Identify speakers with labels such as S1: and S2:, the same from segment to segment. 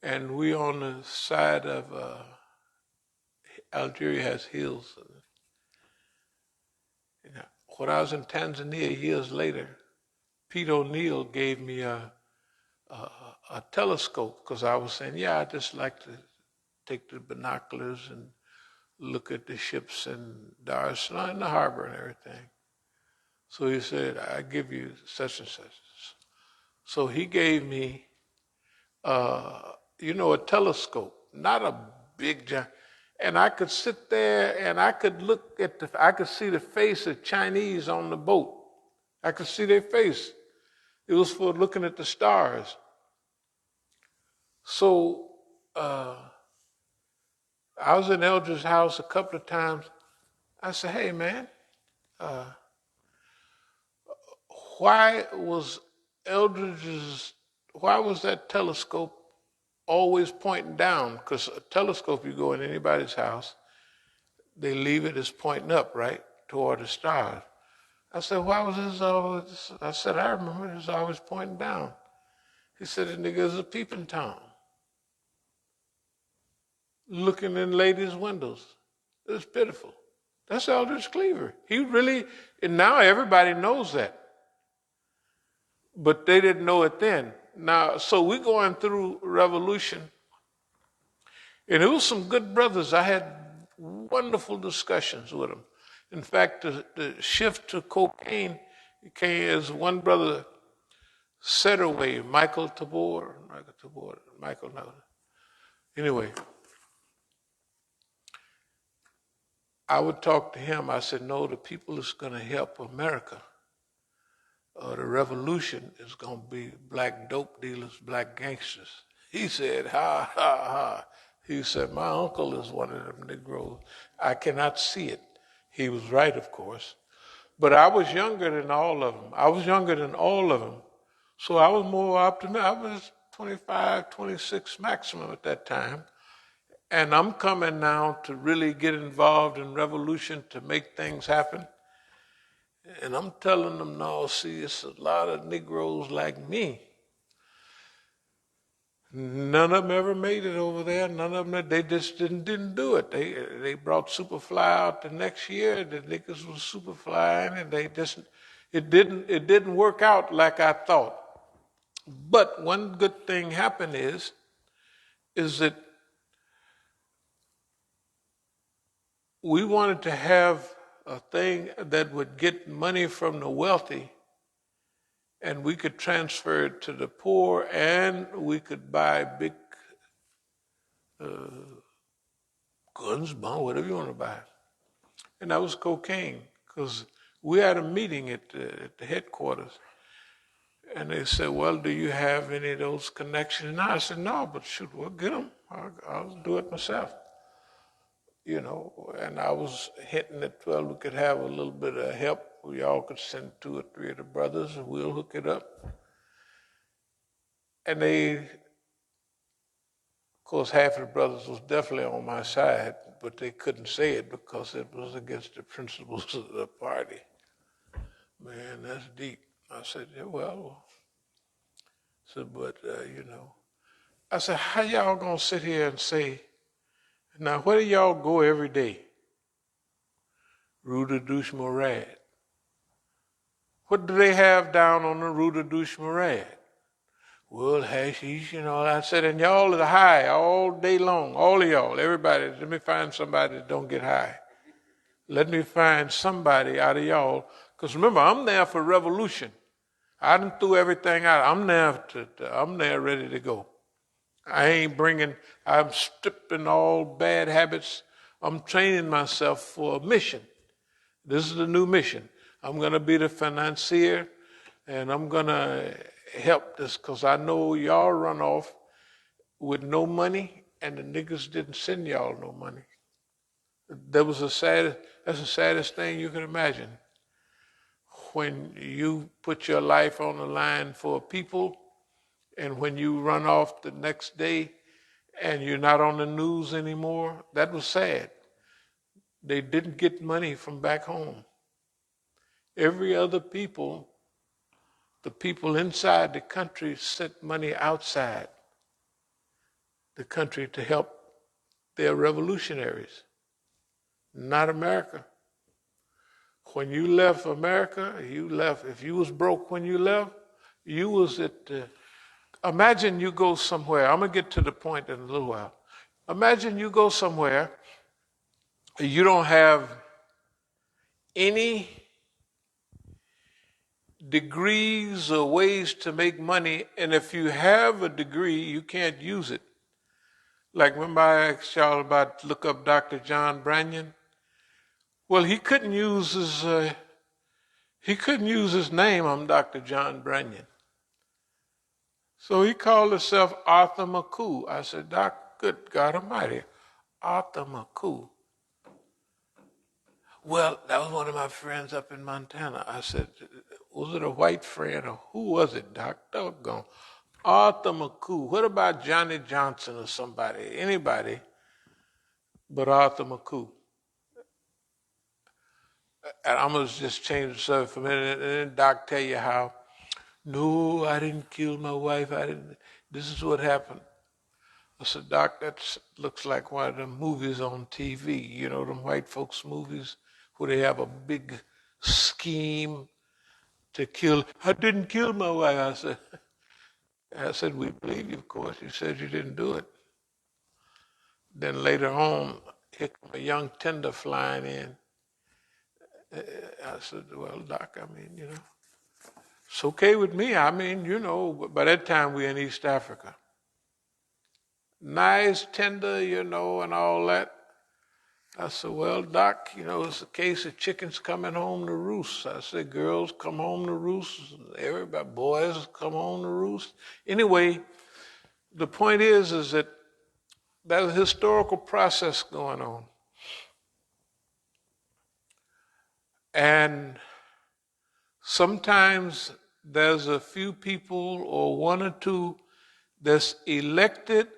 S1: and we on the side of Algeria has hills. And when I was in Tanzania years later, Pete O'Neill gave me a telescope because I was saying, yeah, I just like to take the binoculars and look at the ships in Dar es Salaam in the harbor and everything. So he said, I give you such and such. So he gave me, a telescope, not a big giant. And I could sit there and I could look at I could see the face of Chinese on the boat. I could see their face. It was for looking at the stars. So I was in Eldridge's house a couple of times. I said, hey, man, why was why was that telescope always pointing down? Because a telescope, you go in anybody's house, they leave it as pointing up, right, toward the stars. I said, why was this always, I said, I remember it was always pointing down. He said, the nigga is a peeping Tom, looking in ladies' windows. It was pitiful. That's Eldridge Cleaver. He really, and now everybody knows that. But they didn't know it then. Now, so we're going through revolution. And it was some good brothers. I had wonderful discussions with them. In fact, the shift to cocaine came as one brother said away, Michael, anyway, I would talk to him. I said, no, the people that's going to help America, the revolution is going to be black dope dealers, black gangsters. He said, ha, ha, ha. He said, my uncle is one of them Negroes. I cannot see it. He was right, of course. But I was younger than all of them. So I was more optimistic. I was 25, 26 maximum at that time. And I'm coming now to really get involved in revolution to make things happen. And I'm telling them, no, see, it's a lot of Negroes like me. None of them ever made it over there. None of them, they just didn't do it. They brought Superfly out the next year. The niggas was Superflying, and it didn't work out like I thought. But one good thing happened is that we wanted to have a thing that would get money from the wealthy, and we could transfer it to the poor, and we could buy big guns, bomb, whatever you want to buy. And that was cocaine, because we had a meeting at the headquarters, and they said, well, do you have any of those connections? And I said, no, but shoot, we'll get them. I'll do it myself. And I was hinting at, well, we could have a little bit of help. We all could send 2 or 3 of the brothers, and we'll hook it up. And they, of course, half of the brothers was definitely on my side, but they couldn't say it because it was against the principles of the party. Man, that's deep. I said, yeah, well. I said, but, I said, how y'all gonna sit here and say, now where do y'all go every day? Rue de Douche Morad. What do they have down on the Rue de Douche Morad? Well, hashish, I said, and y'all are high all day long, all of y'all, everybody. Let me find somebody that don't get high. Let me find somebody out of y'all. Because remember, I'm there for revolution. I done threw everything out. I'm there ready to go. I'm stripping all bad habits. I'm training myself for a mission. This is the new mission. I'm going to be the financier, and I'm going to help this, because I know y'all run off with no money, and the niggas didn't send y'all no money. That's the saddest thing you can imagine. When you put your life on the line for people, and when you run off the next day and you're not on the news anymore, that was sad. They didn't get money from back home. Every other people, the people inside the country, sent money outside. the country to help their revolutionaries, not America. When you left America, you left, if you was broke when you left, you was at the, imagine you go somewhere, I'm going to get to the point in a little while. Imagine you go somewhere, you don't have any degrees or ways to make money, and if you have a degree, you can't use it. Like remember I asked y'all about look up Dr. John Branyan? Well, he couldn't use his name. I'm Dr. John Branyan. So he called himself Arthur McCoo. I said, Doc, good God Almighty, Arthur McCoo. Well, that was one of my friends up in Montana. I said, was it a white friend or who was it, Doc? Doggone. Arthur McCoo. What about Johnny Johnson or somebody? Anybody but Arthur McCoo. And I'm going to just change the subject for a minute. And then Doc tell you how, no, I didn't kill my wife. This is what happened. I said, Doc, that looks like one of them movies on TV, you know, them white folks movies where they have a big scheme to kill. I didn't kill my wife. I said, we believe you, of course. You said you didn't do it. Then later on, here come a young tender flying in. I said, well, Doc, I mean, you know, it's okay with me. I mean, you know, by that time we're in East Africa. Nice, tender, you know, and all that. I said, well, Doc, you know, it's a case of chickens coming home to roost. I said, girls come home to roost. Everybody, boys come home to roost. Anyway, the point is that there's a historical process going on. And sometimes there's a few people or one or two that's elected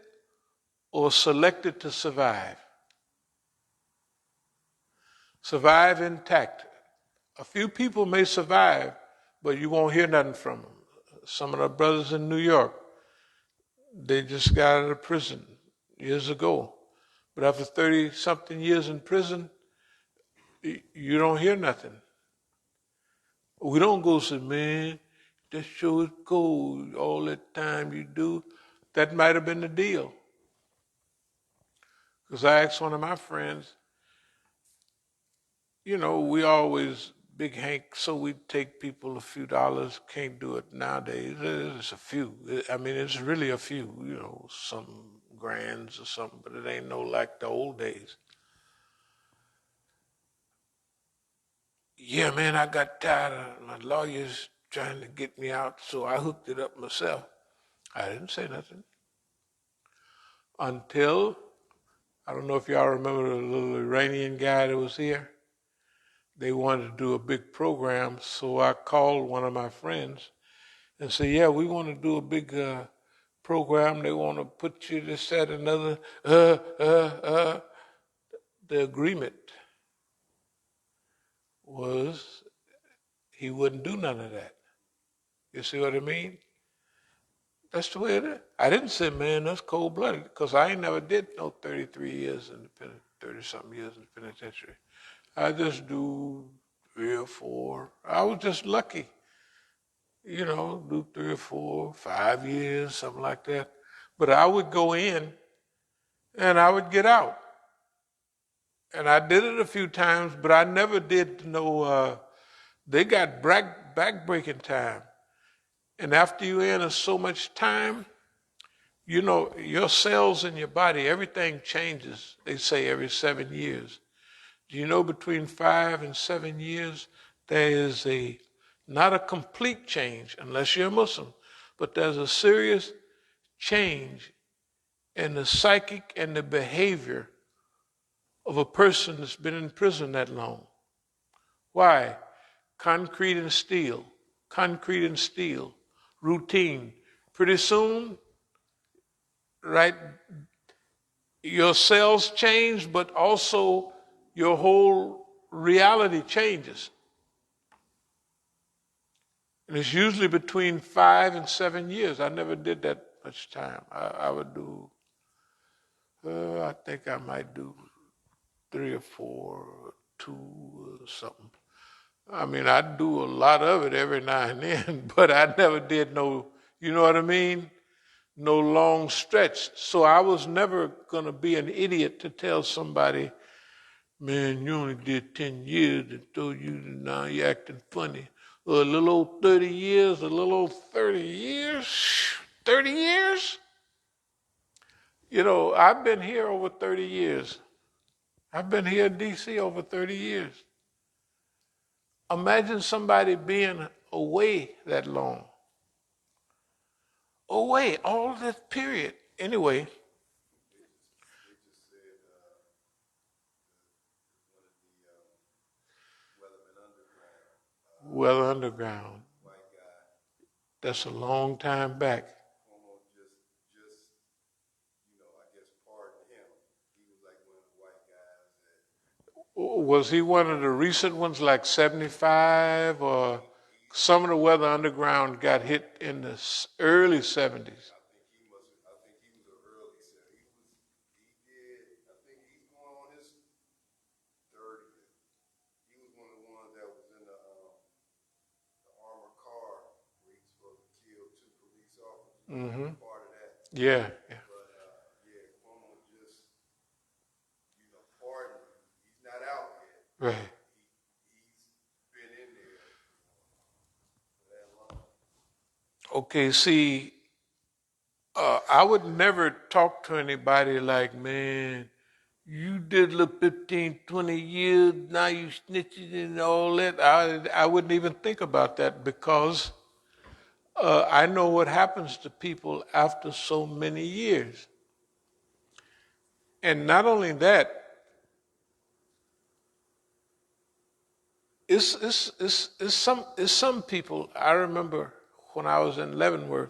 S1: or selected to survive. Survive intact. A few people may survive, but you won't hear nothing from them. Some of the brothers in New York, they just got out of prison years ago. But after 30-something years in prison, you don't hear nothing. We don't go say, man, that show is cold all that time you do. That might have been the deal. Because I asked one of my friends, you know, we always, Big Hank, so we take people a few dollars, can't do it nowadays. It's a few. I mean, it's really a few, you know, some grands or something, but it ain't no like the old days. Yeah, man, I got tired of my lawyers trying to get me out, so I hooked it up myself. I didn't say nothing. Until, I don't know if y'all remember the little Iranian guy that was here. They wanted to do a big program, so I called one of my friends and said, yeah, we want to do a big program. They want to put you this, that, another. The agreement was he wouldn't do none of that. You see what I mean? That's the way it is. I didn't say, man, that's cold-blooded, because I ain't never did no 33 years in the 30-something years in the penitentiary. I just do 3 or 4. I was just lucky, you know, do 3 or 4, 5 years, something like that. But I would go in and I would get out. And I did it a few times, but I never did no, they got back-breaking time. And after you in so much time, you know, your cells in your body, everything changes, they say, every 7 years. Do you know between 5 and 7 years, there is not a complete change, unless you're a Muslim, but there's a serious change in the psychic and the behavior of a person that's been in prison that long. Why? Concrete and steel, routine. Pretty soon, right, your cells change, but also your whole reality changes. And it's usually between 5 and 7 years. I never did that much time. I would do I think I might do 3 or 4, or 2 or something. I mean, I do a lot of it every now and then, but I never did no, you know what I mean? No long stretch. So I was never going to be an idiot to tell somebody, man, you only did 10 years, and so now you're acting funny. Or a little old 30 years, a little old 30 years, 30 years? You know, I've been here over 30 years. I've been here in D.C. over 30 years. Imagine somebody being away that long. Away all this period. Anyway. Well underground. That's a long time back. Was he one of the recent ones, like 75, or some of the Weather Underground got hit in the early 70s? Mm-hmm. Yeah, yeah. Right. Okay, see, I would never talk to anybody like, man, you did look 15, 20 years, now you snitching and all that. I wouldn't even think about that because I know what happens to people after so many years. And not only that, it's some people. I remember when I was in Leavenworth,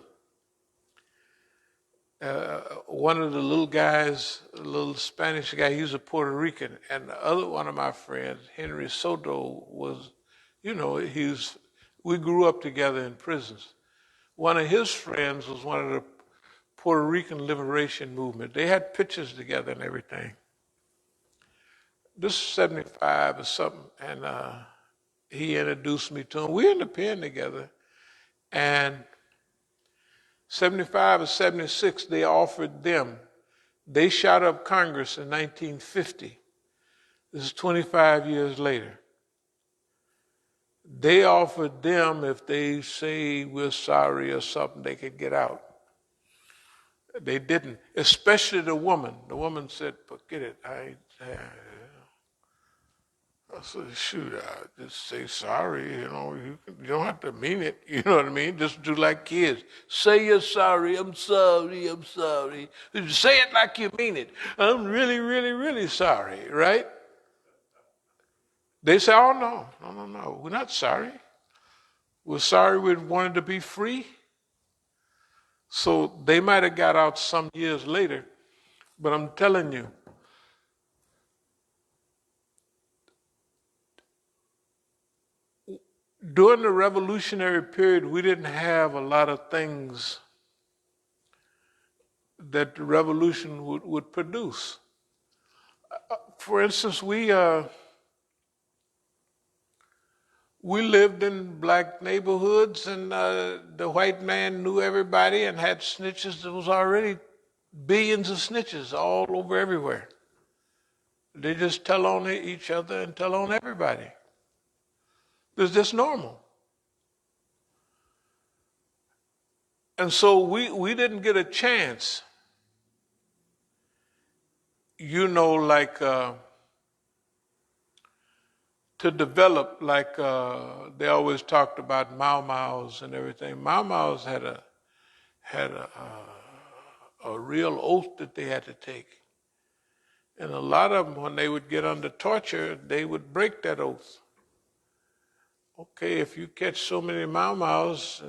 S1: one of the little guys, a little Spanish guy, he was a Puerto Rican, and the other one of my friends, Henry Soto, was, we grew up together in prisons. One of his friends was one of the Puerto Rican Liberation Movement. They had pictures together and everything. This is 75 or something, and he introduced me to him. We were in the pen together, and 75 or 76, they shot up Congress in 1950. This is 25 years later. They offered them, if they say we're sorry or something, they could get out. They didn't, especially the woman. The woman said, forget it. I said, shoot, I just say sorry. You don't have to mean it. You know what I mean? Just do like kids. Say you're sorry. I'm sorry. I'm sorry. Say it like you mean it. I'm really, really, really sorry, right? They say, oh, no. We're not sorry. We're sorry we wanted to be free. So they might have got out some years later, but I'm telling you, during the revolutionary period, we didn't have a lot of things that the revolution would produce. For instance, we lived in black neighborhoods, and the white man knew everybody and had snitches. There was already billions of snitches all over everywhere. They just tell on each other and tell on everybody. It's just normal. And so we didn't get a chance, like to develop, like they always talked about Mau Mau's and everything. Mau Mau's had a real oath that they had to take. And a lot of them, when they would get under torture, they would break that oath. Okay, if you catch so many Mau Mau's,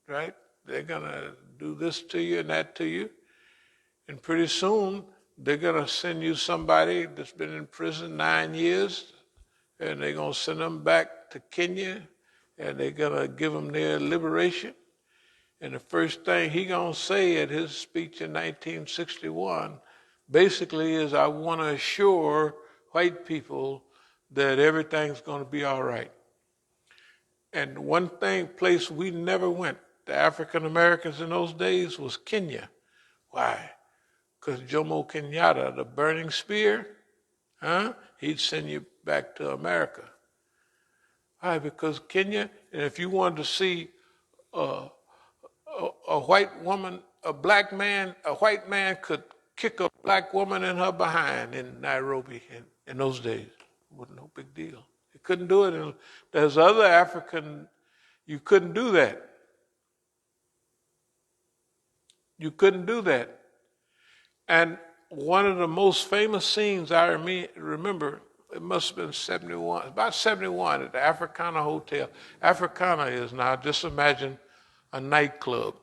S1: right, they're going to do this to you and that to you. And pretty soon, they're going to send you somebody that's been in prison 9 years, and they're going to send them back to Kenya, and they're going to give them their liberation. And the first thing he going to say at his speech in 1961, Basically is I want to assure white people that everything's going to be all right. And one place we never went, the African Americans in those days, was Kenya. Why? Because Jomo Kenyatta, the burning spear, he'd send you back to America. Why? Because Kenya, and if you wanted to see a white woman, a white man could kick a black woman in her behind in Nairobi in those days. It wasn't no big deal. You couldn't do it. There's other African, you couldn't do that. You couldn't do that. And one of the most famous scenes I remember, it must have been 71, about 71 at the Africana Hotel. Africana is now, just imagine a nightclub.